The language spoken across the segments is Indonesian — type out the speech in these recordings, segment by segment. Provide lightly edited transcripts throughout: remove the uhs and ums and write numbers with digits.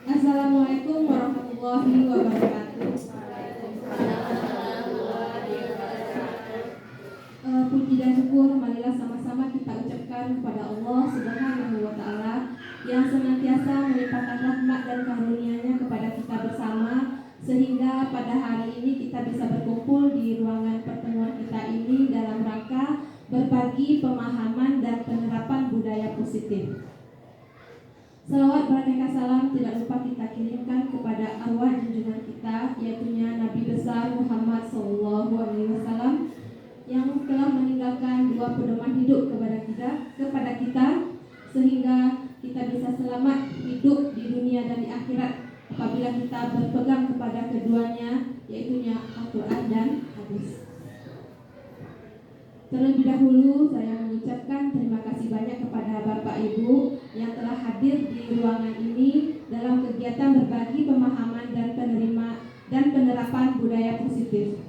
Assalamualaikum warahmatullahi wabarakatuh. Puji dan syukur marilah sama-sama kita ucapkan kepada Allah Subhanahu wa Ta'ala yang senantiasa melimpahkan rahmat dan karunia-Nya kepada kita bersama, sehingga pada hari ini kita bisa berkumpul di ruangan pertemuan kita ini dalam rangka berbagi pemahaman dan penerapan budaya positif. Salawat barakah salam tidak lupa kita kirimkan kepada arwah junjungan kita, yaitunya Nabi besar Muhammad SAW yang telah meninggalkan dua pedoman hidup kepada kita sehingga kita bisa selamat hidup di dunia dan di akhirat apabila kita berpegang kepada keduanya, yaitunya Al-Quran dan hadis. Terlebih dahulu saya mengucapkan terima kasih banyak kepada Bapak Ibu yang telah hadir di ruangan ini dalam kegiatan berbagi pemahaman dan penerapan budaya positif.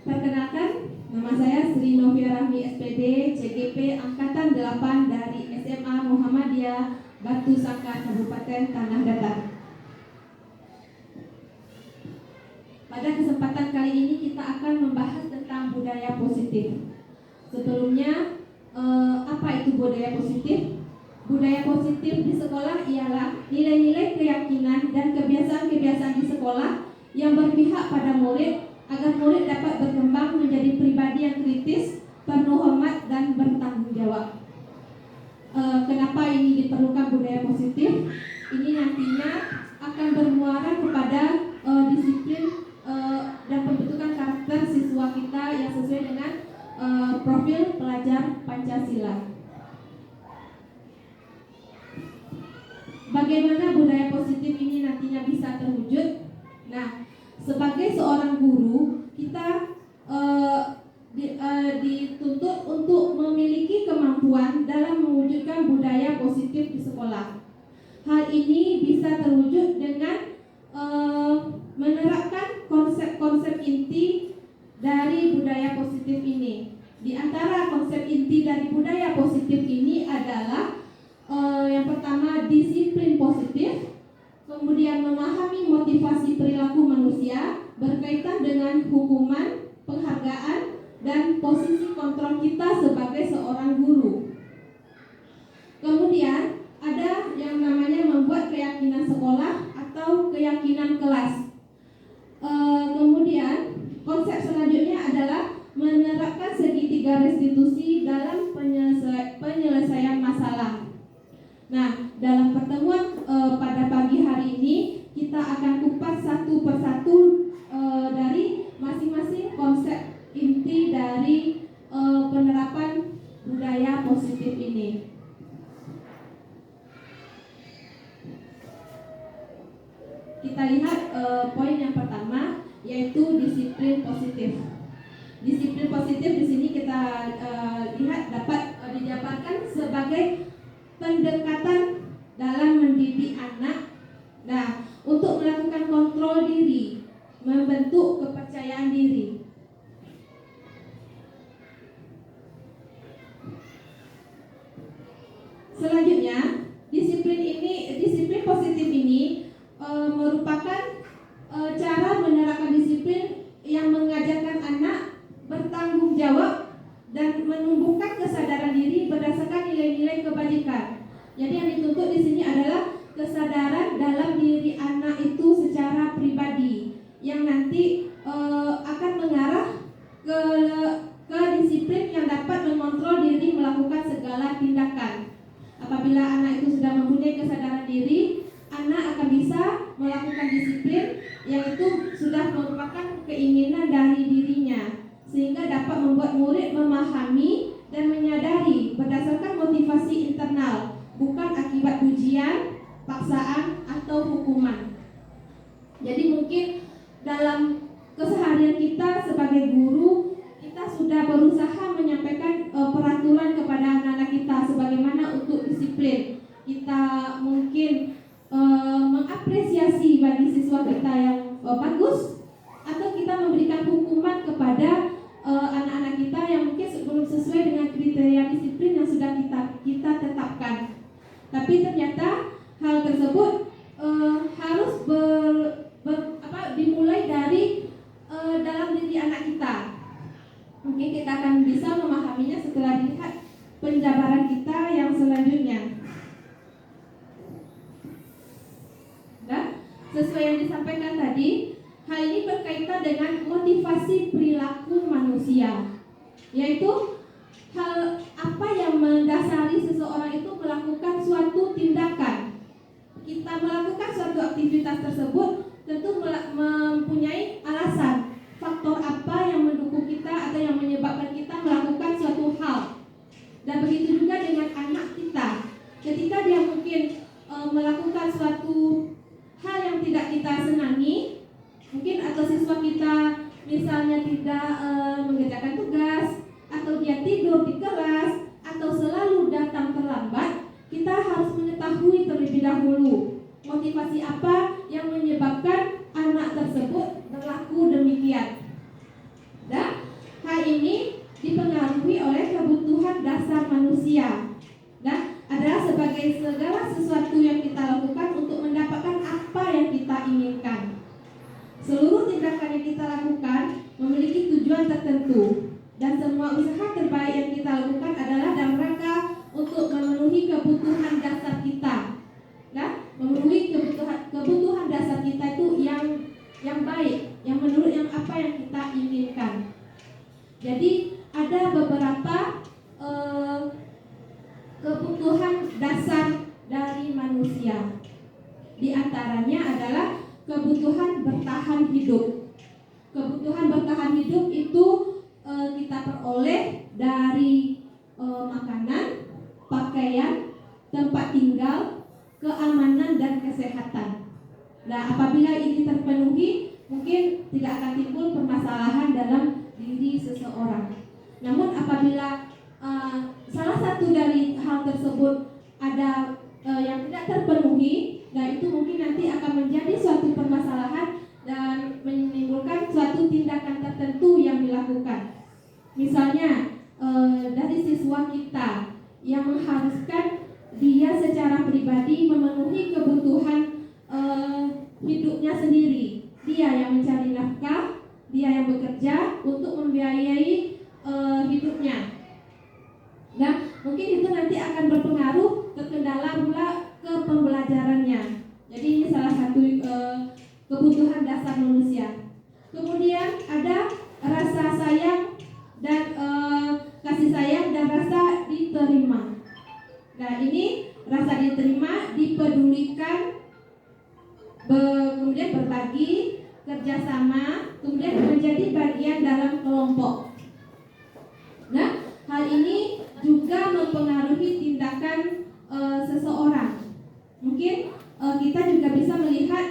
Perkenalkan, nama saya Sri Novia Rahmi SPD, CGP Angkatan 8 dari SMA Muhammadiyah Batu Sangkar, Kabupaten Tanah Datar. Pada kesempatan kali ini kita akan membahas tentang budaya positif. Sebelumnya, apa itu budaya positif? Budaya positif di sekolah ialah nilai-nilai keyakinan dan kebiasaan-kebiasaan di sekolah yang berpihak pada murid agar murid dapat berkembang menjadi pribadi yang kritis, penuh hormat dan bertanggung jawab. Kenapa ini diperlukan budaya positif? Ini nantinya akan bermuara kepada disiplin dan pembentukan karakter siswa kita yang sesuai dengan profil pelajar Pancasila. Bagaimana budaya positif ini nantinya bisa terwujud? Nah, sebagai seorang guru, kita dituntut untuk memiliki kemampuan dalam mewujudkan budaya positif di sekolah. Hal ini bisa terwujud dengan menerapkan konsep-konsep inti dari budaya positif ini. Di antara konsep inti dari budaya positif ini adalah yang pertama disiplin positif, kemudian memahami motivasi perilaku manusia berkaitan dengan hukuman, penghargaan, dan posisi kontrol kita sebagai seorang guru. Kemudian ada yang namanya membuat keyakinan sekolah atau keyakinan kelas. Kemudian konsep selanjutnya adalah menerapkan segitiga restitusi dalam penyelesaian masalah. Nah, dalam pertemuan pada pagi hari ini kita akan kupas satu persatu dari masing-masing konsep inti dari penerapan budaya positif ini. Kita lihat poin yang pertama, yaitu disiplin positif. Disiplin positif di sini kita lihat dapat dijabarkan sebagai pendekatan dalam mendidik anak. Nah, untuk melakukan kontrol diri, membentuk kepercayaan diri. Selanjutnya, disiplin positif ini merupakan cara menerapkan disiplin yang mengajarkan anak bertanggung jawab dan menumbuhkan kesadaran diri berdasarkan nilai-nilai kebajikan. Jadi yang dituntut di sini adalah kesadaran dalam diri anak itu secara pribadi yang nanti akan mengarah ke disiplin yang dapat mengontrol diri melakukan segala tindakan. Apabila anak itu sudah mempunyai kesadaran diri, anak akan bisa melakukan disiplin yang itu sudah merupakan keinginan dari dirinya, sehingga dapat membuat murid memahami dan menyadari berdasarkan motivasi internal, bukan akibat ujian, paksaan, atau hukuman. Jadi mungkin dalam keseharian kita sebagai guru, kita sudah berusaha menyampaikan peraturan kepada anak-anak kita sebagaimana untuk disiplin. Kita mungkin mengapresiasi bagi siswa kita yang bagus, atau kita memberikan hukuman kepada anak-anak kita yang kita tetapkan. Tapi ternyata hal tersebut harus dimulai dari dalam diri anak kita. Mungkin kita akan bisa memahaminya setelah dilihat penjabaran kita yang selanjutnya. Nah, sesuai yang disampaikan tadi, hal ini berkaitan dengan motivasi perilaku manusia, yaitu hal apa yang mendasari seseorang itu melakukan suatu tindakan. Kita melakukan suatu aktivitas tersebut tentu mempunyai alasan, faktor apa yang mendukung kita atau yang menyebabkan kita melakukan suatu hal. Dan begitu juga dengan anak kita, ketika dia mungkin melakukan suatu hal yang tidak kita senangi, mungkin atau siswa kita misalnya tidak mengerjakan tugas, atau dia tidur di kelas, atau selalu datang terlambat, kita harus mengetahui terlebih dahulu motivasi apa yang menyebabkan anak tersebut berlaku demikian. Dan hal ini dipengaruhi oleh kebutuhan dasar manusia, dan adalah sebagai segala sesuatu yang kita lakukan untuk mendapatkan apa yang kita inginkan. Seluruh tindakan yang kita lakukan memiliki tujuan tertentu, dan semua usaha terbaik yang kita lakukan adalah dalam rangka untuk memenuhi kebutuhan dasar kita. Nah, memenuhi kebutuhan dasar kita itu yang baik, yang menurut yang apa yang kita inginkan. Jadi ada beberapa kebutuhan dasar dari manusia. Di antaranya adalah kebutuhan bertahan hidup. Kebutuhan bertahan hidup itu kita peroleh dari makanan, pakaian, tempat tinggal, keamanan dan kesehatan. Nah, apabila ini terpenuhi, mungkin tidak akan timbul permasalahan dalam diri seseorang. Namun apabila salah satu dari hal tersebut ada yang tidak terpenuhi, nah itu mungkin nanti akan menjadi suatu permasalahan dan menimbulkan suatu tindakan tertentu yang dilakukan. Misalnya dari siswa kita yang mengharuskan dia secara pribadi memenuhi kebutuhan hidupnya sendiri. Dia yang mencari nafkah, dia yang bekerja untuk membiayai hidupnya. Nah, mungkin itu nanti akan berpengaruh terkendala pula ke pembelajarannya. Jadi ini salah satu kebutuhan dasar manusia. Kemudian ada rasa sayang dan kasih sayang dan rasa diterima. Nah, ini rasa diterima, dipedulikan, kemudian berbagi, kerjasama, kemudian menjadi bagian dalam kelompok. Nah, hal ini juga mempengaruhi tindakan seseorang. Mungkin kita juga bisa melihat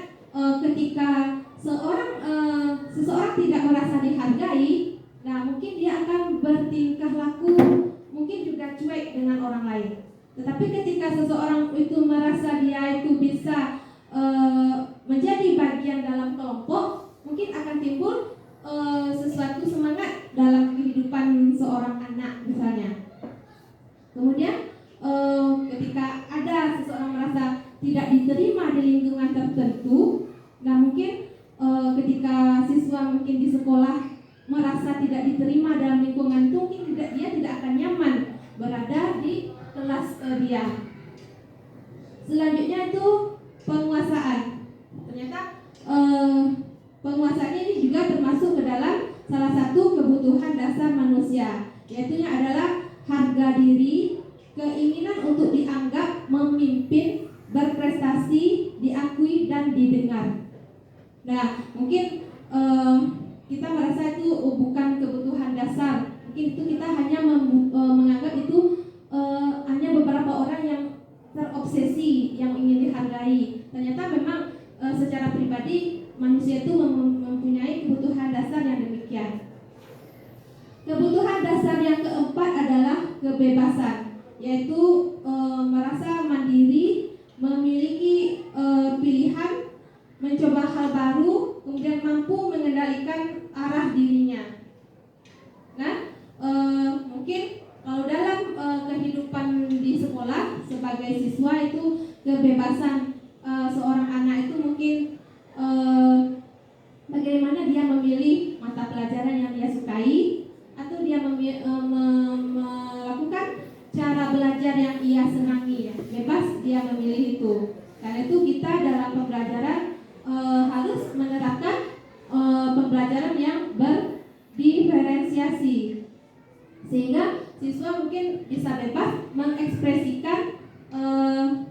ketika seseorang tidak merasa dihargai, nah mungkin dia akan bertingkah laku mungkin juga cuek dengan orang lain. Tetapi ketika seseorang itu merasa dia itu bisa menjadi bagian dalam kelompok, mungkin akan timbul sesuatu semangat dalam kehidupan seorang anak misalnya. Kemudian ketika ada seseorang merasa tidak diterima di lingkungan tertentu, nah mungkin ketika siswa mungkin di sekolah merasa tidak diterima dalam lingkungan itu, mungkin dia tidak akan nyaman berada di kelas dia. Selanjutnya itu penguasaan. Ternyata penguasaan ini juga termasuk ke dalam salah satu kebutuhan dasar manusia, yaitu adalah harga diri, keinginan untuk dianggap memimpin, berprestasi, diakui dan didengar. Nah, mungkin kita merasa itu bukan kebutuhan dasar. Mungkin itu kita hanya menganggap itu hanya beberapa orang yang terobsesi yang ingin dihargai. Ternyata memang secara pribadi manusia itu mempunyai kebutuhan dasar yang demikian. Kebutuhan dasar yang keempat adalah kebebasan, yaitu merasa mandiri, memiliki pilihan, mencoba hal baru, kemudian mampu mengendalikan arah dirinya. Nah, mungkin kalau dalam kehidupan kehidupan di sekolah sebagai siswa itu kebebasan seorang anak itu mungkin bagaimana dia memilih mata pelajaran yang dia sukai, atau dia melakukan cara belajar yang ia senangi, ya. Bebas dia memilih itu. Karena itu kita dalam pembelajaran harus menerapkan pembelajaran yang berdiferensiasi, sehingga siswa mungkin bisa bebas mengekspresikan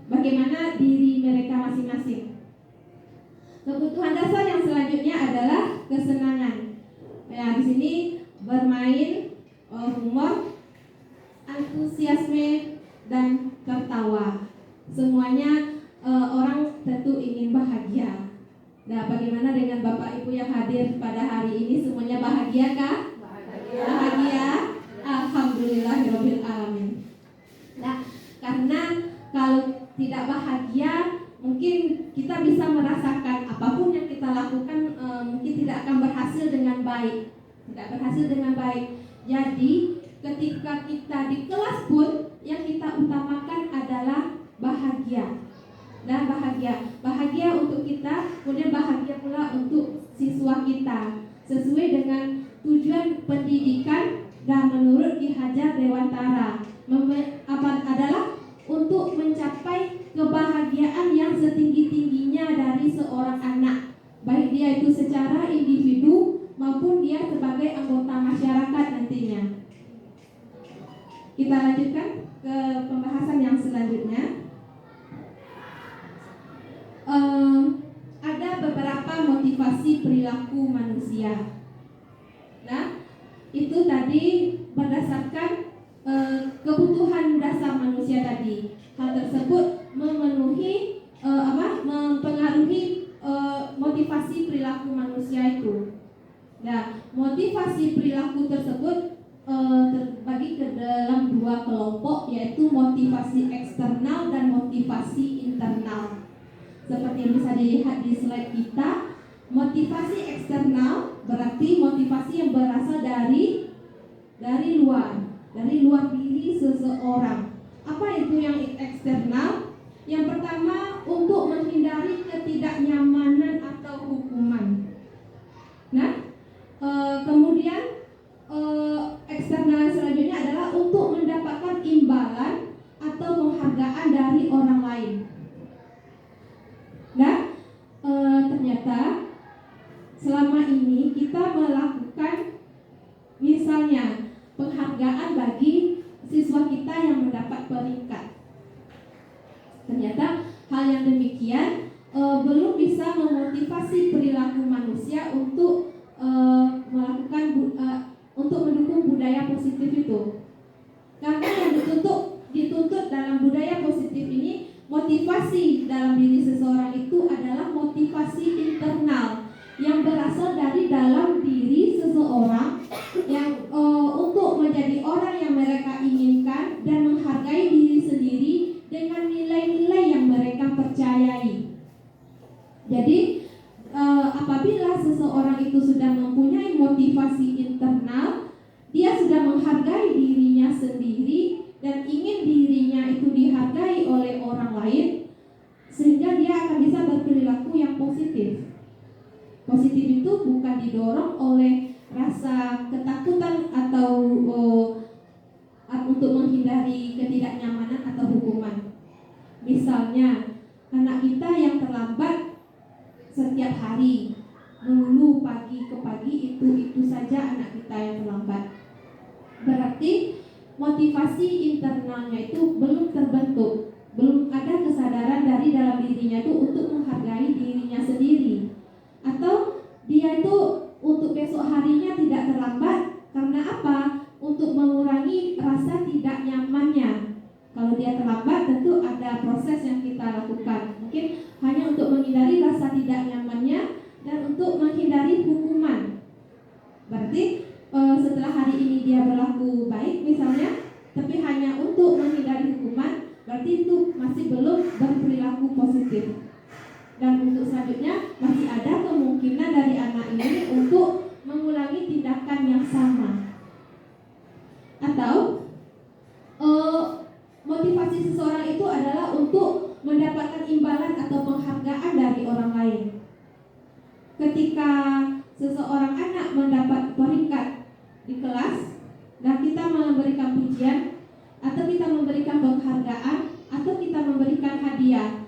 bagaimana diri mereka masing-masing. Kebutuhan dasar yang selanjutnya adalah kesenangan. Ya, di sini bermain, humor, antusiasme, dan tertawa. Semuanya orang tentu ingin bahagia. Nah, bagaimana dengan Bapak Ibu yang hadir pada hari ini? Semuanya bahagia kah? Bahagia. Alhamdulillahirabbil alamin. Nah, karena kalau tidak bahagia, mungkin kita bisa merasakan apapun yang kita lakukan mungkin tidak akan berhasil dengan baik. Tidak berhasil dengan baik. Jadi, ketika kita di kelas pun yang kita utamakan adalah bahagia. Dan bahagia untuk kita, kemudian bahagia pula untuk siswa kita, sesuai dengan tujuan pendidikan dan menurut Ki Hajar Dewantara adalah untuk mencapai kebahagiaan yang setinggi-tingginya dari seorang anak, baik dia itu secara individu maupun dia sebagai anggota masyarakat nantinya. Kita lanjutkan ke pembahasan yang selanjutnya. Ada beberapa motivasi perilaku manusia. Nah, itu tadi berdasarkan kebutuhan dasar manusia tadi. Hal tersebut mempengaruhi motivasi perilaku manusia itu. Nah, motivasi perilaku tersebut terbagi ke dalam dua kelompok, yaitu motivasi eksternal dan motivasi internal. Seperti yang bisa dilihat di slide kita, motivasi eksternal berarti motivasi yang berasal dari luar diri seseorang. Apa itu yang eksternal? Yang pertama, untuk menghindari ketidaknyamanan atau hukuman. Nah, kemudian eksternal selanjutnya adalah untuk mendapatkan imbalan atau penghargaan dari orang lain. Nah, ternyata selama ini kita melakukan misalnya penghargaan bagi siswa kita yang mendapat peringkat. Ternyata hal yang demikian belum bisa memotivasi perilaku manusia untuk untuk mendukung budaya positif itu. Karena yang dituntut dalam budaya positif ini, motivasi dalam diri seseorang itu adalah motivasi internal yang berasal dari dalam diri seseorang yang untuk menjadi orang yang mereka inginkan dan menghargai diri sendiri dengan nilai-nilai yang mereka percayai. Jadi apabila seseorang itu sudah mempunyai motivasi internal, dia sudah menghargai dirinya sendiri dan ingin dirinya itu dihargai oleh orang lain, sehingga dia akan bisa berperilaku yang positif. Positif itu bukan didorong oleh rasa ketakutan atau untuk menghindari ketidaknyamanan atau hukuman. Misalnya, anak kita yang terlambat setiap hari, melulu pagi ke pagi, itu saja anak kita yang terlambat. Berarti motivasi internalnya itu belum terbentuk, belum ada kesadaran dari dalam dirinya itu untuk menghargai dirinya sendiri. Atau dia itu untuk besok harinya tidak terlambat karena apa? Untuk mengurangi rasa tidak nyamannya. Kalau dia terlambat tentu ada proses yang kita lakukan. Mungkin hanya untuk menghindari rasa tidak nyamannya dan untuk menghindari hukuman. Berarti setelah hari ini dia berlaku baik misalnya, tapi hanya untuk menghindari hukuman, berarti itu masih belum berperilaku positif. Dan untuk selanjutnya masih ada kemungkinan dari anak ini untuk mengulangi tindakan yang sama. Atau atau penghargaan dari orang lain. Ketika seseorang anak mendapat peringkat di kelas, dan kita memberikan pujian, atau kita memberikan penghargaan, atau kita memberikan hadiah,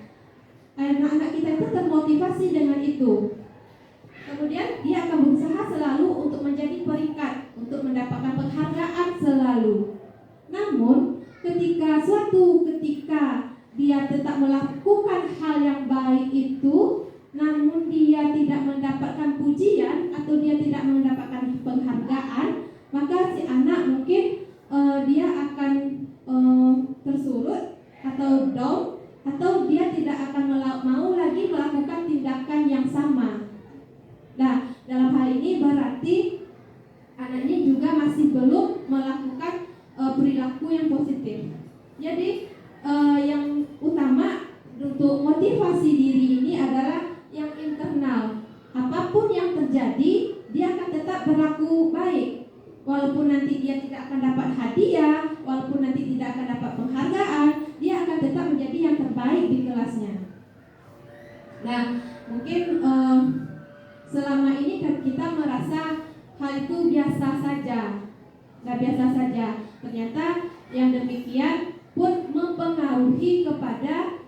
anak-anak kita itu termotivasi dengan itu. Kemudian dia akan berusaha selalu untuk menjadi peringkat, untuk mendapatkan penghargaan selalu. Namun ketika dia tetap melakukan hal yang baik itu, namun dia tidak mendapatkan pujian atau dia tidak mendapatkan penghargaan, maka si anak mungkin dia akan tersurut atau down, atau dia tidak akan mau lagi melakukan tindakan yang sama. Nah, dalam hal ini berarti anaknya juga masih belum melakukan perilaku yang positif. Jadi yang utama untuk motivasi diri ini adalah yang internal. Apapun yang terjadi, dia akan tetap berlaku baik. Walaupun nanti dia tidak akan dapat hadiah, walaupun nanti tidak akan dapat penghargaan, dia akan tetap menjadi yang terbaik di kelasnya. Nah, mungkin selama ini kan kita merasa hal itu biasa saja. Nah, biasa saja. Ternyata yang demikian pun mempengaruhi kepada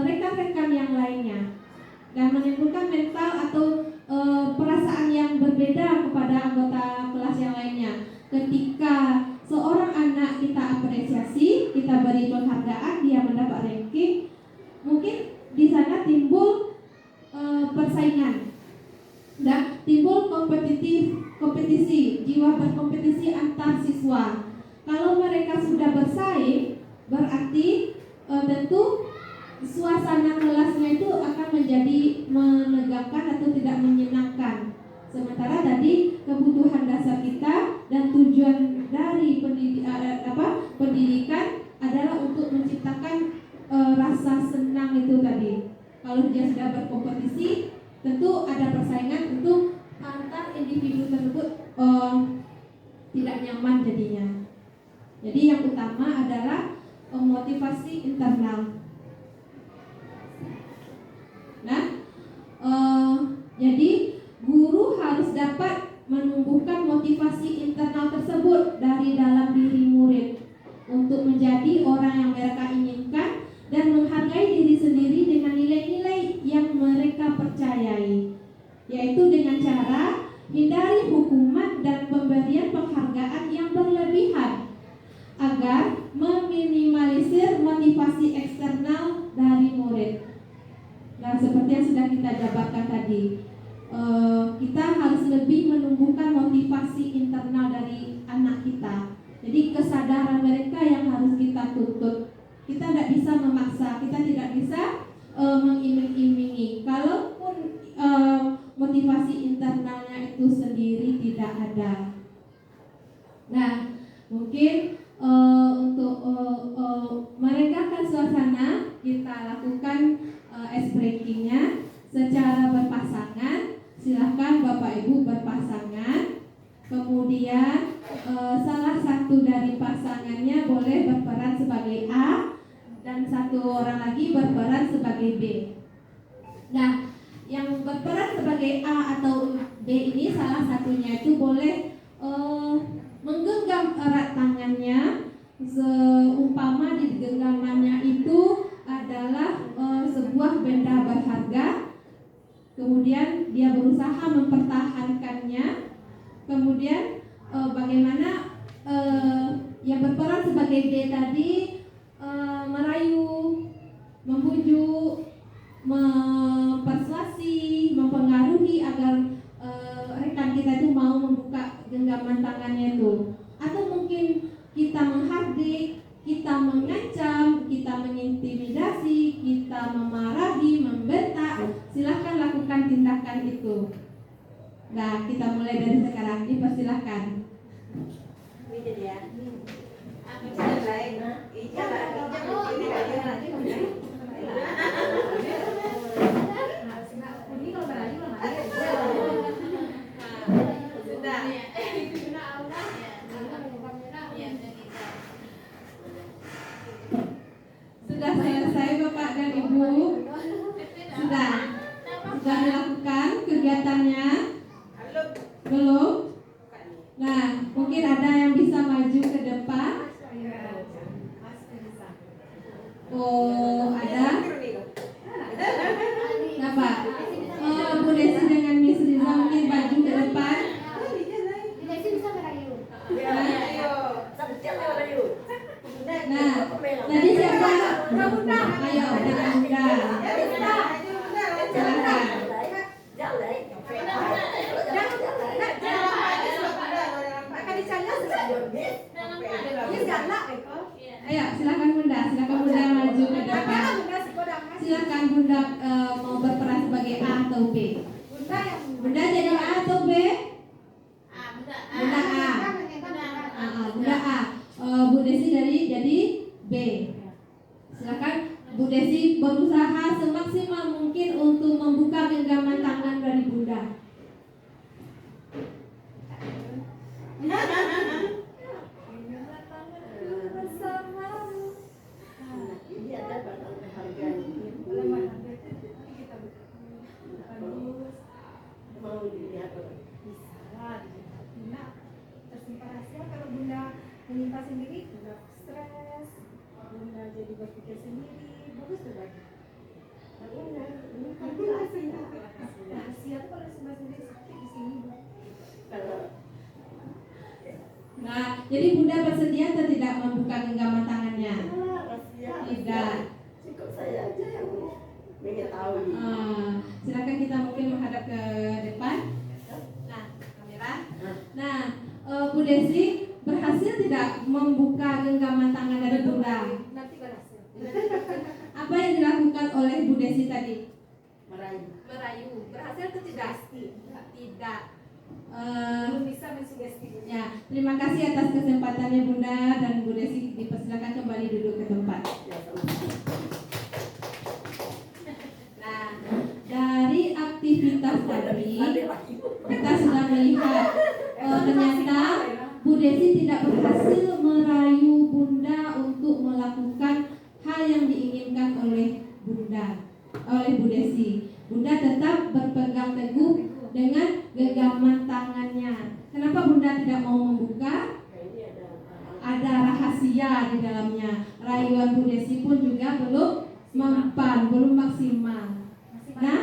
rekan-rekan yang lainnya dan menimbulkan mental atau perasaan yang berbeda kepada anggota kelas yang lainnya. Ketika seorang anak kita apresiasi, kita beri penghargaan, dia mendapat ranking, mungkin di sana timbul persaingan dan timbul kompetisi, jiwa berkompetisi antar siswa. Kalau mereka sudah bersaing, berarti tentu suasana kelasnya itu akan menjadi menegangkan atau tidak menyenangkan. Sementara tadi kebutuhan dasar kita dan tujuan dari pendidikan adalah untuk menciptakan rasa senang itu tadi. Kalau dia sudah berkompetisi, tentu ada persaingan, tentu antar individu tersebut tidak nyaman jadinya. Jadi yang utama adalah motivasi internal. Nah, jadi guru harus dapat menumbuhkan motivasi internal tersebut dari dalam diri murid untuk menjadi orang yang mereka inginkan dan menghargai diri sendiri dengan nilai-nilai yang mereka percayai, yaitu dengan cara hindari hukuman dan pemberian penghargaan yang berlebihan agar meminimalisir motivasi eksternal dari murid. Nah, seperti yang sudah kita jabarkan tadi, kita harus lebih menumbuhkan motivasi internal dari anak kita. Jadi kesadaran mereka yang harus kita tuntut. Kita tidak bisa memaksa, kita tidak bisa mengiming-imingi. Kalaupun motivasi internalnya itu sendiri tidak ada. Nah, mungkin untuk meredakan suasana, kita lakukan ice breaking-nya secara berpasangan. Silahkan Bapak Ibu berpasangan. Kemudian salah satu dari pasangannya boleh berperan sebagai A dan satu orang lagi berperan sebagai B. Nah, yang berperan sebagai A atau B ini salah satunya itu boleh menggenggam erat tangannya, seumpama di genggamannya itu adalah sebuah benda berharga. Kemudian dia berusaha mempertahankannya. Kemudian bagaimana yang berperan sebagai B tadi merayu, membujuk, mempersuasi, mempengaruhi agar rekan kita itu mau membuka genggaman tangannya itu. Atau mungkin kita menghardik, kita mengancam, kita mengintimidasi, kita memarahi, membentak. Silahkan lakukan tindakan itu. Nah, kita mulai dari sekarang. Dipersilahkan. Sudah selesai Bapak dan Ibu. mungkin ada yang bisa maju ke depan. Oh, ada? Kenapa? Oh, Bu Desi dengan Miss Riza mungkin maju ke depan. Nah, tadi siapa? Ayo, dengan Bunda. Silakan. Ayo, silakan Bunda maju ke depan. Silakan Bunda mau berperan sebagai A atau B. Bunda jadi A atau B? Bunda A. Bunda A. Bu Desi jadi B. Silakan Bu Desi berusaha semaksimal mungkin untuk membuka genggaman tangan dari Bunda. Tersimpan rahasia kalau Bunda menyimpan sendiri, Bunda stres, Bunda jadi berpikir sendiri, bagus tuh bagi. Ini kan rahasia tuh kalau disimpan sendiri sakit di sini. Nah, jadi Bunda bersedia atau tidak membuka genggaman tangannya? Tidak. Cukup saya aja yang mengetahui. Silakan kita mungkin menghadap ke depan. Nah, kamera. Nah, Bu Desi berhasil tidak membuka genggaman tangan dari Bunda? Nanti berhasil. Apa yang dilakukan oleh Bu Desi tadi? Merayu. Berhasil atau tidak? Tidak. Belum bisa mensugesti. Ya, terima kasih atas kesempatannya Bunda, dan Bu Desi dipersilakan kembali duduk ke tempat. Nah, dari aktivitas tadi kita sudah melihat ternyata Bu Desi tidak berhasil merayu Bunda untuk melakukan hal yang diinginkan oleh Bu Desi. Bunda tetap berpegang teguh dengan genggaman tangannya. Kenapa Bunda tidak mau membuka? Ada rahasia di dalamnya. Rayuan Bu Desi pun juga belum mempan, belum maksimal. Nah,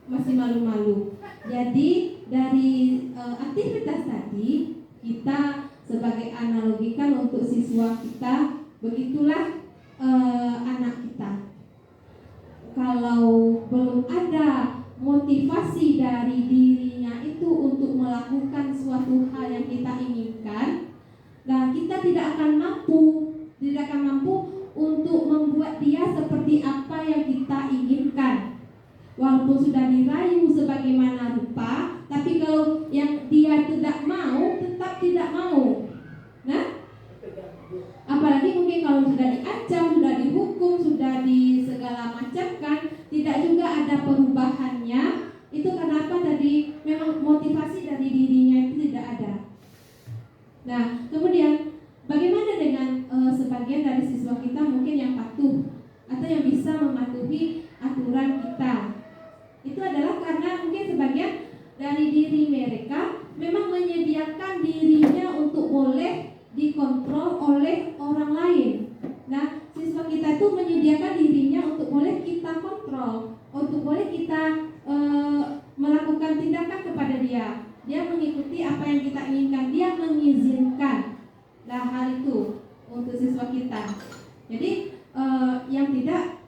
masih malu-malu. Jadi dari aktivitas tadi kita sebagai analogikan untuk siswa kita, begitulah anak kita. Kalau belum ada motivasi dari dirinya itu untuk melakukan suatu hal yang kita inginkan, dan kita tidak akan mampu untuk membuat dia seperti apa yang kita inginkan. Walaupun sudah dirayu sebagaimana rupa, tapi kalau yang dia tidak mau, tetap tidak mau. Nah, apalagi mungkin kalau sudah diancam, sudah dihukum, sudah di segala macam kan, tidak juga ada perubahannya. Itu kenapa tadi memang motivasi dari dirinya itu tidak ada. Nah, kemudian bagaimana dengan sebagian dari siswa kita mungkin yang patuh atau yang bisa mematuhi aturan kita? Itu adalah karena mungkin sebagian dari diri mereka memang menyediakan dirinya untuk boleh dikontrol oleh orang lain. Nah, siswa kita itu menyediakan dirinya untuk boleh kita kontrol, untuk boleh kita melakukan tindakan kepada dia. Dia mengikuti apa yang kita inginkan, dia mengizinkan. Nah, hal itu untuk siswa kita. Jadi yang tidak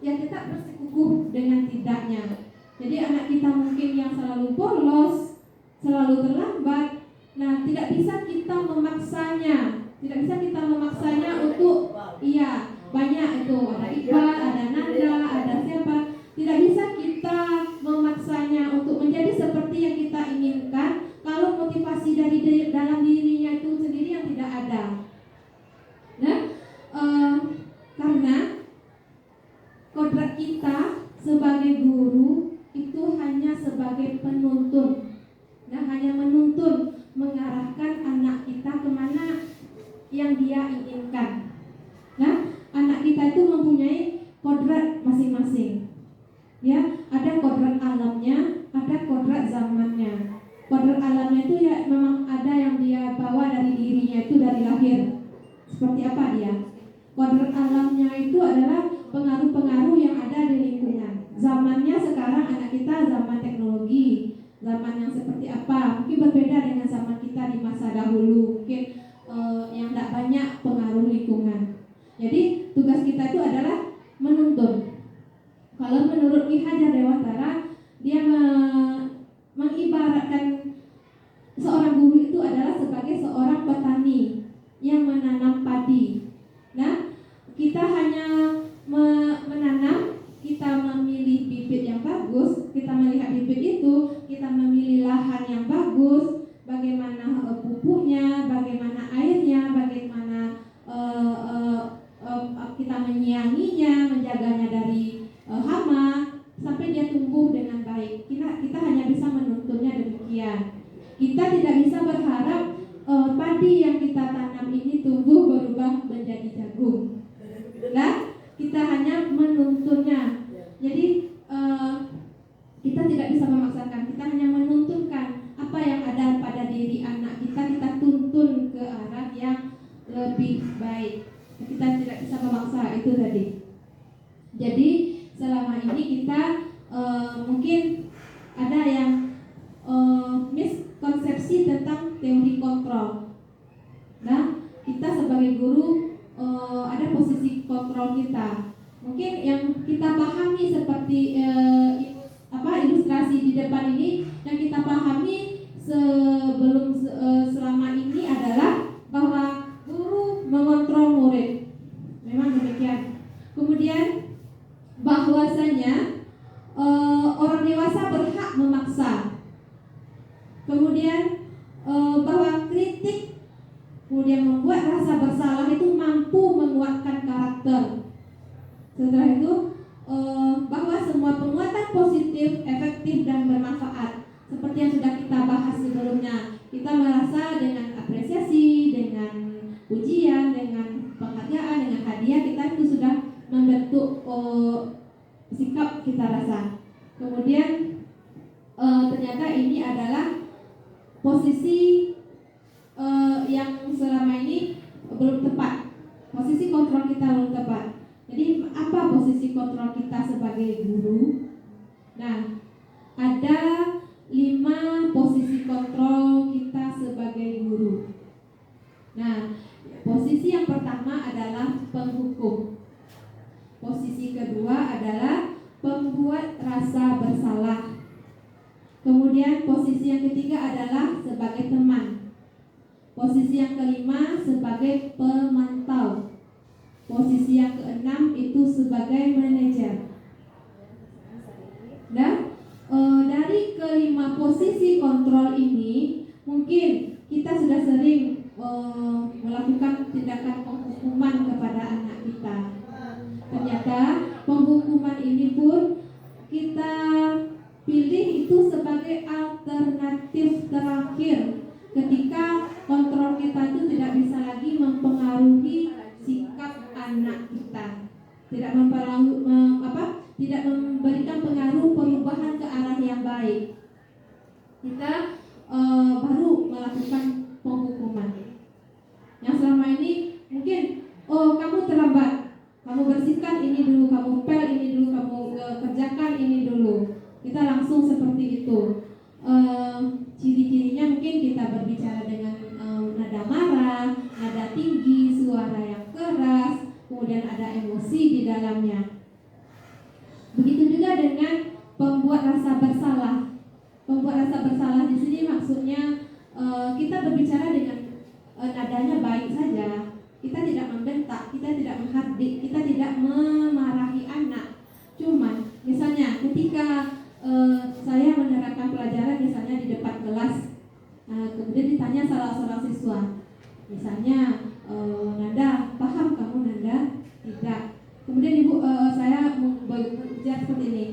bersikukuh dengan tidaknya. Jadi anak kita mungkin yang selalu bolos, selalu terlambat. Nah, tidak bisa kita memaksanya. Untuk banyak itu, ada Iqbal, ada Nanda, ada siapa. Tidak bisa kita memaksanya untuk menjadi seperti yang kita inginkan kalau motivasi dari dalam dirinya itu sendiri yang tidak ada. Nah, karena kodrat kita sebagai guru itu hanya sebagai penuntun. Nah, hanya menuntun, mengarahkan anak kita kemana yang dia inginkan. Nah, anak kita itu mempunyai kodrat masing-masing. Ya, ada kodrat alamnya, ada kodrat zamannya. Kodrat alamnya itu ya memang ada yang dia bawa dari dirinya itu dari lahir. Seperti apa dia? Kodrat alamnya itu adalah pengaruh-pengaruh yang ada di lingkungan. Zamannya sekarang anak kita zaman teknologi, zaman yang seperti apa? Mungkin berbeda dengan zaman kita di masa dahulu. Mungkin yang tidak banyak pengaruh lingkungan. Jadi tugas kita itu adalah menuntun. Kalau menurut Ki Hajar Dewantara, dia mengibaratkan seorang guru itu adalah sebagai seorang petani yang menanam padi. Nah, kita hanya menanam, kita memilih bibit yang bagus, kita melihat bibit itu, kita memilih lahan yang bagus, bagaimana pupuknya, bagaimana airnya, bagaimana kita menyianginya, menjaganya dari hama sampai dia tumbuh dengan baik. Kita hanya bisa menuntunnya demikian. Kita tidak bisa berharap padi yang kita tanam ini tumbuh berubah menjadi jagung. Nah, kita hanya menuntunnya. Jadi kita tidak bisa memaksakan. Kita hanya menuntunkan apa yang ada pada diri anak kita. Kita tuntun ke arah yang lebih baik. Kita tidak bisa memaksa itu tadi. Jadi selama ini kita mungkin ada yang miskonsepsi tentang teori kontrol. Nah, kita sebagai guru ada posisi kontrol kita. Mungkin yang kita pahami seperti ilustrasi di depan ini, yang kita pahami selama ini adalah bahwa guru mengontrol murid. Memang demikian. Kemudian bahwasanya orang dewasa berhak memaksa. Kemudian bahwa kritik kemudian membuat rasa bersalah itu mampu menguatkan karakter. Setelah itu bahwa semua penguatan positif, efektif dan bermanfaat. Seperti yang sudah kita bahas sebelumnya, kita merasa dengan apresiasi, dengan pujian, dengan penghargaan, dengan hadiah, kita itu sudah membentuk sikap kita rasa. Kemudian ternyata ini adalah posisi yang selama ini belum tepat. Posisi kontrol kita belum tepat. Jadi apa posisi kontrol kita sebagai guru? Nah, ada 5 posisi kontrol kita sebagai guru. Nah, posisi yang pertama adalah penghukum. Posisi kedua adalah pembuat rasa bersalah. Kemudian posisi yang ketiga adalah sebagai teman. Posisi yang kelima sebagai pemantau. Posisi yang keenam itu sebagai manajer. Dan dari kelima posisi kontrol ini, mungkin kita sudah sering melakukan tindakan penghukuman kepada anak kita. Ternyata penghukuman ini pun kita pilih itu sebagai alternatif terakhir ketika kontrol kita itu tidak bisa lagi mempengaruhi sikap anak kita, tidak tidak memberikan pengaruh perubahan ke arah yang baik. Kita baru melakukan penghukuman. Yang selama ini mungkin kamu terlambat, kamu bersihkan ini dulu, kamu pel ini dulu, kamu kerjakan ini dulu. Kita langsung seperti itu. Ciri-cirinya mungkin kita berbicara dengan nada marah, nada tinggi, suara yang keras, kemudian ada emosi di dalamnya. Begitu juga dengan pembuat rasa bersalah. Pembuat rasa bersalah di sini maksudnya kita berbicara dengan nadanya baik saja. Kita tidak membentak, kita tidak menghardik, kita tidak memarahi anak. Cuman misalnya ketika saya menerapkan pelajaran misalnya di depan kelas, kemudian ditanya salah seorang siswa, misalnya Nanda, paham kamu Nanda? Tidak. Kemudian ibu saya berujar seperti ini,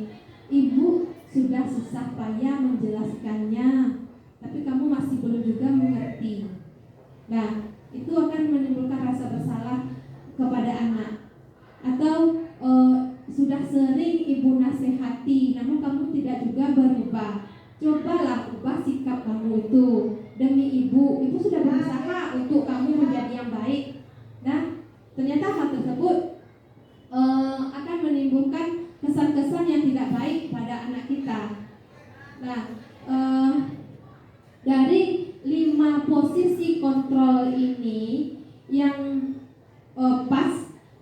ibu sudah susah payah menjelaskannya, tapi kamu masih belum juga mengerti. Nah, itu akan menimbulkan rasa bersalah kepada anak. Atau sudah sering ibu nasihati, namun kamu tidak juga berubah. Cobalah ubah sikap kamu itu demi ibu, ibu sudah berusaha untuk kamu menjadi yang baik. Nah, ternyata hal tersebut akan menimbulkan kesan-kesan yang tidak baik pada anak kita. Nah, dari 5 posisi kontrol ini yang pas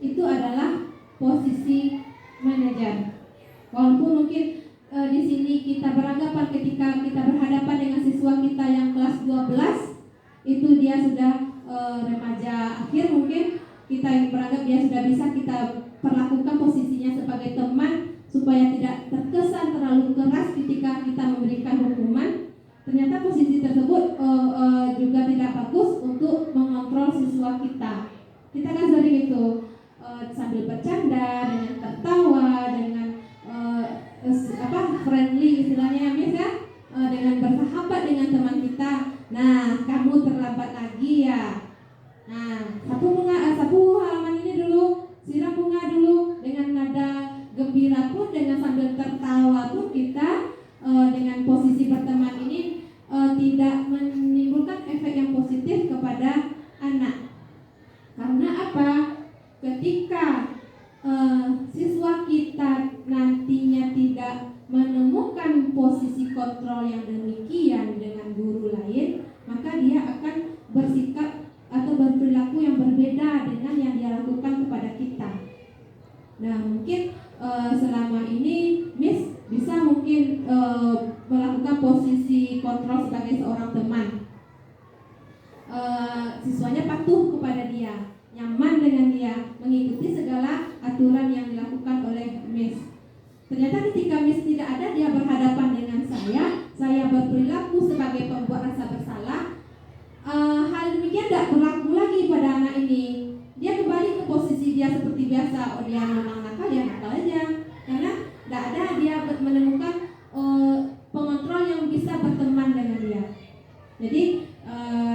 itu adalah posisi manajer. Walaupun mungkin di sini kita beranggapan ketika kita berhadapan dengan siswa kita yang kelas 12 itu dia sudah remaja akhir, mungkin kita yang beranggap dia sudah bisa kita perlakukan posisinya sebagai teman supaya tidak terkesan terlalu keras ketika kita memberikan hukuman. Ternyata posisi tersebut juga tidak bagus untuk mengontrol siswa kita. Kita kan sering itu sambil bercanda, dengan tertawa, dengan friendly istilahnya Miss ya, dengan bersahabat dengan teman kita. Nah, kamu terlambat lagi ya. Nah, sapu halaman ini dulu, siram bunga dulu, dengan nada gembira pun, dengan sambil tertawa pun kita dengan posisi berteman ini tidak menimbulkan efek yang positif kepada anak. Karena apa? Ketika siswa kita nantinya tidak menemukan posisi kontrol yang demikian dengan guru lain, maka dia akan bersikap atau berperilaku yang berbeda dengan yang dia lakukan kepada kita. Nah, mungkin selama ini Miss bisa mungkin melakukan posisi kontrol sebagai seorang teman. Siswanya patuh kepada dia, nyaman dengan dia, mengikuti segala aturan yang dilakukan oleh Miss. Ternyata ketika Miss tidak ada, dia berhadapan dengan saya berperilaku sebagai pembuat rasa bersalah. Hal demikian tidak berlaku lagi pada anak ini. Dia kembali ke posisi dia seperti biasa. Oh, dia memang nakal, ya nakal aja. Karena tidak ada dia menemukan pengontrol yang bisa berteman dengan dia. Jadi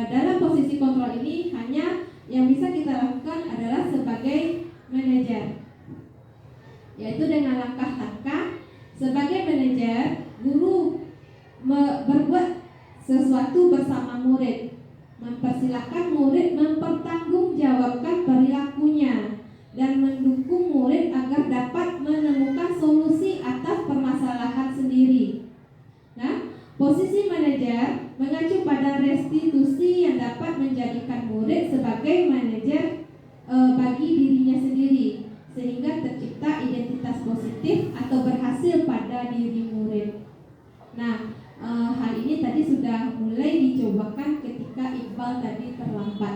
dalam posisi kontrol ini hanya yang bisa kita lakukan adalah sebagai manajer, yaitu dengan langkah-langkah. Sebagai manajer, guru berbuat sesuatu bersama murid, mempersilahkan murid mempertanggungjawabkan perilakunya dan mendukung murid agar dapat menemukan solusi atas permasalahan sendiri. Nah, posisi manajer mengacu pada restitusi yang dapat menjadikan murid sebagai manajer bagi dirinya sendiri, sehingga tercipta identitas positif atau berhasil pada diri murid. Nah, hal ini tadi sudah mulai dicobakan ketika Iqbal tadi terlambat.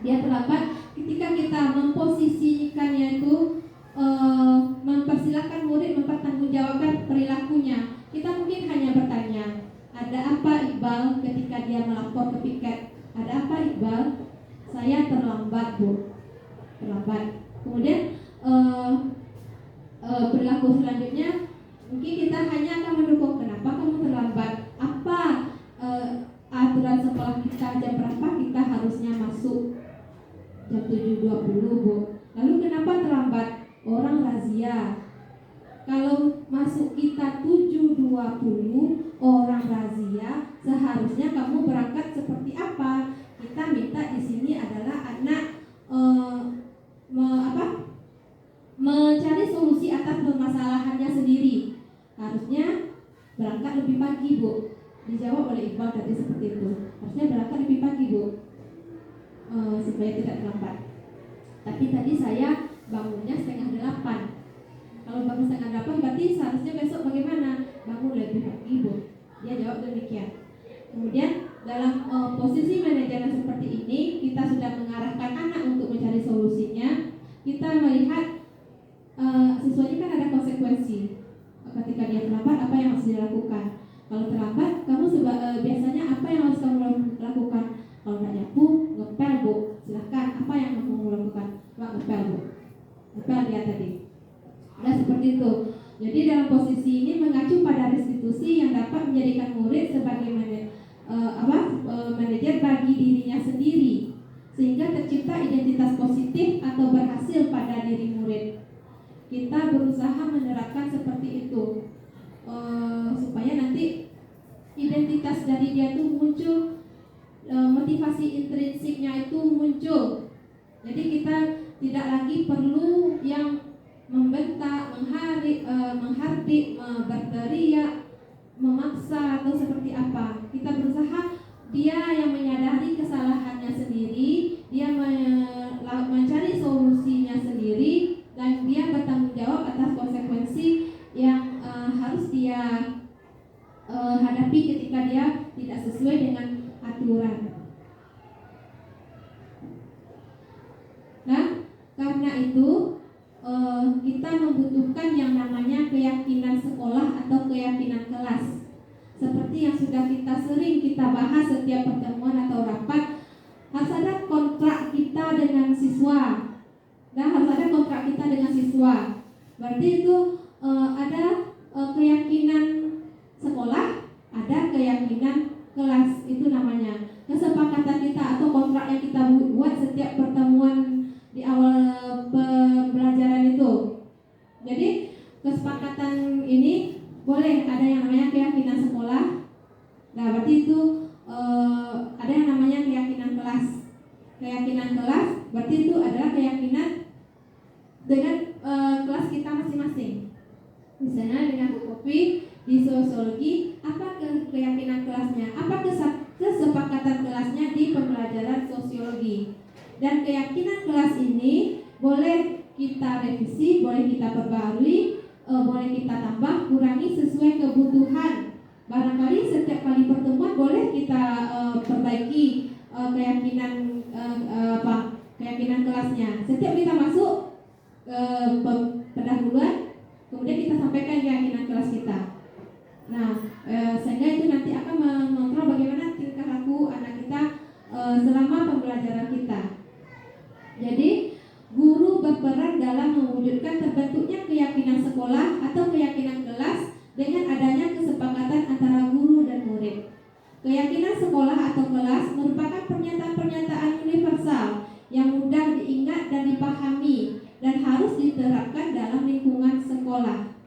Dia terlambat ketika kita memposisikannya itu mempersilahkan murid mempertanggungjawabkan perilakunya. Kita mungkin hanya bertanya, ada apa Iqbal, ketika dia melapor ke piket? Ada apa Iqbal? Saya terlambat Bu. Terlambat. Kemudian perilaku selanjutnya mungkin kita hanya akan mendukung. Kenapa kamu terlambat? Apa aturan sekolah kita, jam berapa kita harusnya masuk? Jam 7.20 Bu. Lalu kenapa terlambat? Orang razia. Kalau masuk kita 7.20, orang razia, seharusnya kamu berangkat seperti apa? Kita minta di sini adalah anak mencari solusi atas permasalahannya sendiri. Harusnya berangkat lebih pagi Bu. Dijawab oleh Iqbal tadi seperti itu. Harusnya berangkat lebih pagi Bu, supaya tidak terlambat. Tapi tadi saya bangunnya 7:30. Kalau bangun 7:30 berarti seharusnya besok bagaimana? Bangun lebih pagi Bu. Dia jawab demikian. Kemudian dalam posisi manajer yang seperti ini, kita sudah mengarahkan anak untuk mencari solusinya. Kita melihat siswanya kan ada konsekuensi. Ketika dia terlambat, apa yang harus dilakukan? Kalau terlambat, kamu biasanya apa yang harus kamu lakukan? Kalau nggak nyapu, ngepel Bu. Silahkan, apa yang kamu lakukan? Pak, ngepel Bu. Ngepel dia tadi. Nah, seperti itu. Jadi dalam posisi ini mengacu pada restitusi yang dapat menjadikan murid sebagai manajer bagi dirinya sendiri, sehingga tercipta identitas positif atau berhasil pada diri murid. Kita berusaha menerapkan seperti itu supaya nanti identitas dari dia itu muncul motivasi intrinsiknya itu muncul. Jadi kita tidak lagi perlu yang membentak, menghardik, berteriak, memaksa atau seperti apa. Kita berusaha, dia yang menyadari kesalahannya sendiri, dia mencari solusinya sendiri, dan dia bertanggung jawab atas konsekuensi yang harus dia hadapi ketika dia tidak sesuai dengan aturan. Nah, karena itu kita membutuhkan yang namanya keyakinan sekolah atau keyakinan kelas. Seperti yang sudah sering kita bahas setiap pertemuan atau rapat, harus ada kontrak kita dengan siswa. Dan harus ada kontrak kita dengan siswa. Berarti itu ada keyakinan sekolah, ada keyakinan kelas, itu namanya kesepakatan kita atau kontrak yang kita buat setiap pertemuan di awal pembelajaran itu. Jadi kesepakatan ini boleh ada yang namanya keyakinan sekolah. Nah, berarti itu ada yang namanya keyakinan kelas. Keyakinan kelas berarti itu adalah keyakinan dengan kelas kita masing-masing. Misalnya dengan Bu Popi di sosiologi, apa keyakinan kelasnya? Apa kesepakatan kelasnya di pembelajaran sosiologi? Dan keyakinan kelas ini boleh kita revisi, boleh kita perbarui, boleh kita tambah, kurangi sesuai kebutuhan. Barangkali setiap kali pertemuan boleh kita perbaiki keyakinan kelasnya. Setiap kita masuk pendahuluan, kemudian kita sampaikan keyakinan kelas kita. Nah, sehingga itu nanti akan mengontrol bagaimana tingkah laku anak kita selama pembelajaran kita. Jadi guru berperan dalam mewujudkan terbentuknya keyakinan sekolah atau keyakinan kelas dengan adanya kesepakatan antara guru dan murid. Keyakinan sekolah atau kelas merupakan pernyataan-pernyataan universal yang mudah diingat dan dipahami dan harus diterapkan dalam lingkungan sekolah.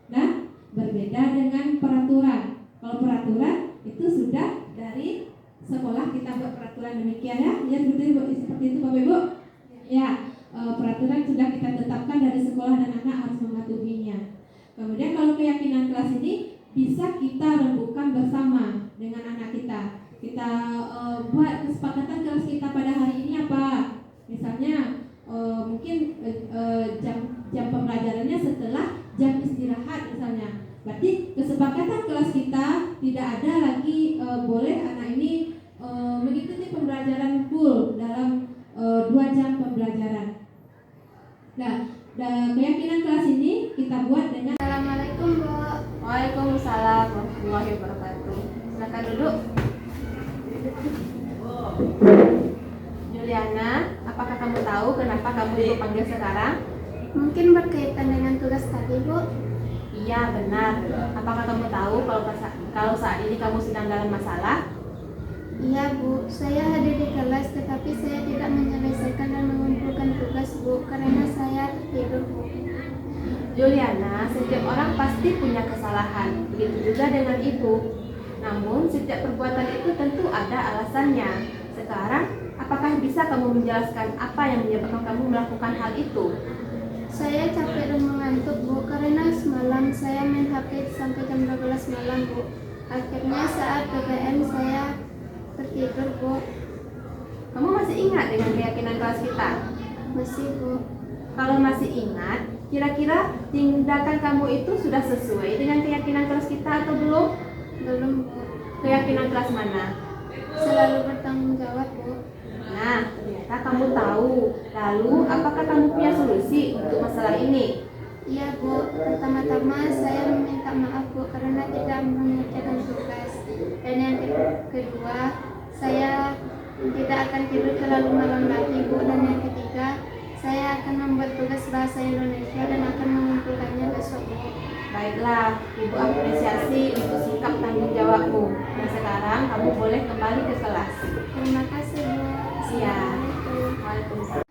Nah, berbeda dengan peraturan. Kalau peraturan itu sudah dari sekolah, kita buat peraturan demikian ya. Ya seperti itu Bapak Ibu. Ya, peraturan sudah kita tetapkan dari sekolah dan anak harus mematuhinya. Kemudian kalau keyakinan kelas ini bisa kita rembukan bersama dengan anak kita. Kita buat kesepakatan kelas kita pada hari ini apa? Misalnya mungkin jam pembelajarannya setelah jam istirahat misalnya. Berarti kesepakatan kelas kita tidak ada lagi boleh anak ini mengikuti pembelajaran full dalam 2 jam pembelajaran. Nah, keyakinan kelas ini kita buat dengan Assalamualaikum Bu. Waalaikumsalam warahmatullahi wabarakatuh. Silakan duduk. Juliana, apakah kamu tahu kenapa kamu dipanggil sekarang? Mungkin berkaitan dengan tugas tadi Bu. Iya, benar. Apakah kamu tahu kalau saat ini kamu sedang dalam masalah? Iya Bu, saya hadir di kelas tetapi saya tidak menyelesaikan dan mengumpulkan tugas Bu karena saya tertidur Bu. Juliana, setiap orang pasti punya kesalahan. Begitu juga dengan ibu. Namun, setiap perbuatan itu tentu ada alasannya. Sekarang, apakah bisa kamu menjelaskan apa yang menyebabkan kamu melakukan hal itu? Saya capek dan mengantuk Bu karena semalam saya main HP sampai jam 12 malam Bu. Akhirnya saat PPN saya tertidur Bu. Kamu masih ingat dengan keyakinan kelas kita? Masih Bu. Kalau masih ingat, kira-kira tindakan kamu itu sudah sesuai dengan keyakinan kelas kita atau belum? Belum Bu. Keyakinan kelas mana? Selalu bertanggung jawab Bu. Nah, ternyata kamu tahu. Lalu, apakah kamu punya solusi untuk masalah ini? Iya Bu, pertama-tama saya meminta maaf Bu karena tidak mengerjakan tugas. Dan yang kedua, saya tidak akan tidur terlalu malam lagi Bu. Dan yang ketiga, saya akan membuat tugas bahasa Indonesia dan akan mengumpulkannya besok Bu. Baiklah, Ibu apresiasi untuk sikap tanggung jawabmu. Dan sekarang kamu boleh kembali ke kelas. Terima kasih Bu. Iya. Assalamualaikum. Waalaikumsalam.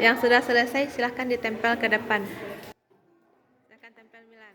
Yang sudah selesai silahkan ditempel ke depan. Silahkan tempel Milan.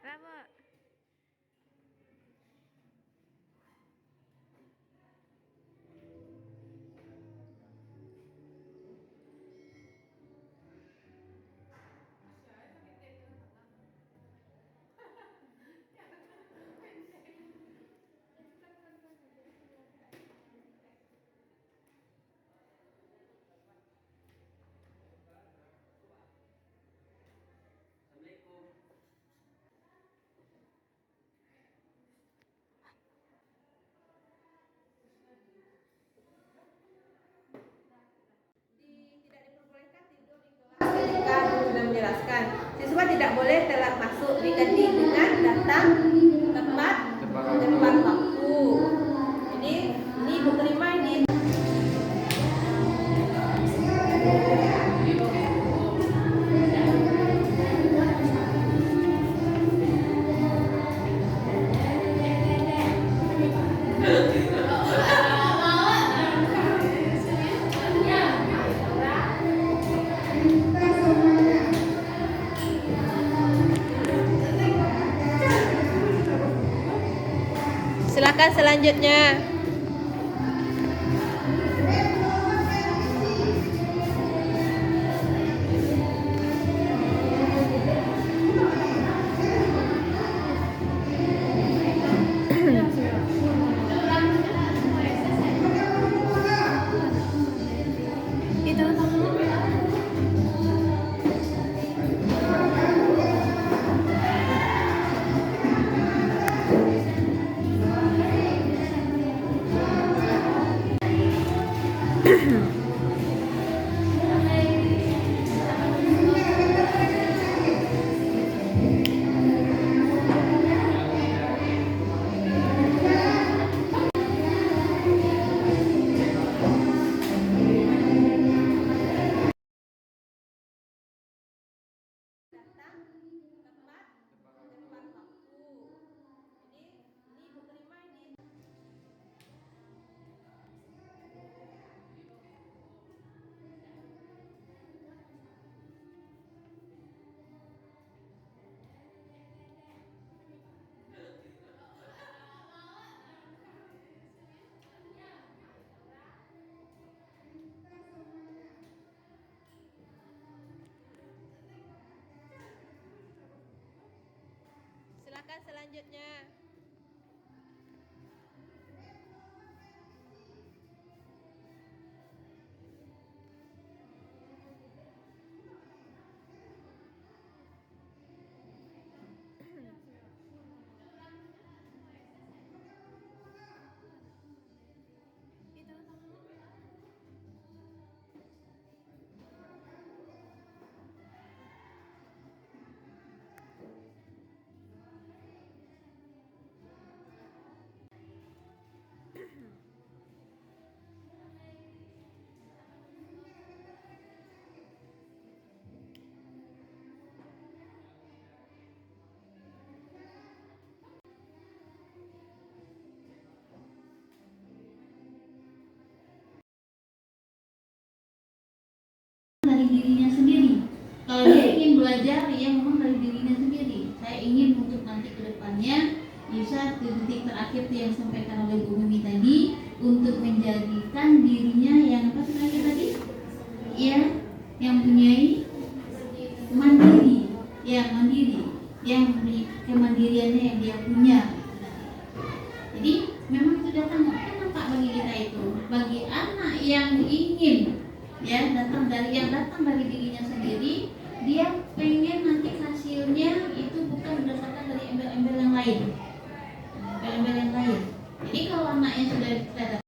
Bravo. Ketika guru sudah menjelaskan, siswa tidak boleh telat masuk, diganti dengan datang tepat waktu. Ini ibu terima ini. Silakan selanjutnya. Silakan selanjutnya. Dari dirinya sendiri. Kalau dia ingin belajar, ya memang dari dirinya sendiri. Saya ingin untuk nanti ke depannya bisa titik terakhir yang disampaikan oleh Bu Mimi tadi, untuk menjadikan dirinya yang apa terakhir tadi? Ya, yang punya yang mandiri, yang kemandiriannya yang dia punya. Jadi memang itu datang kenapa bagi kita itu, bagi anak yang ingin ya datang dari dirinya sendiri, dia pengen nanti hasilnya itu bukan berdasarkan dari embel-embel yang lain.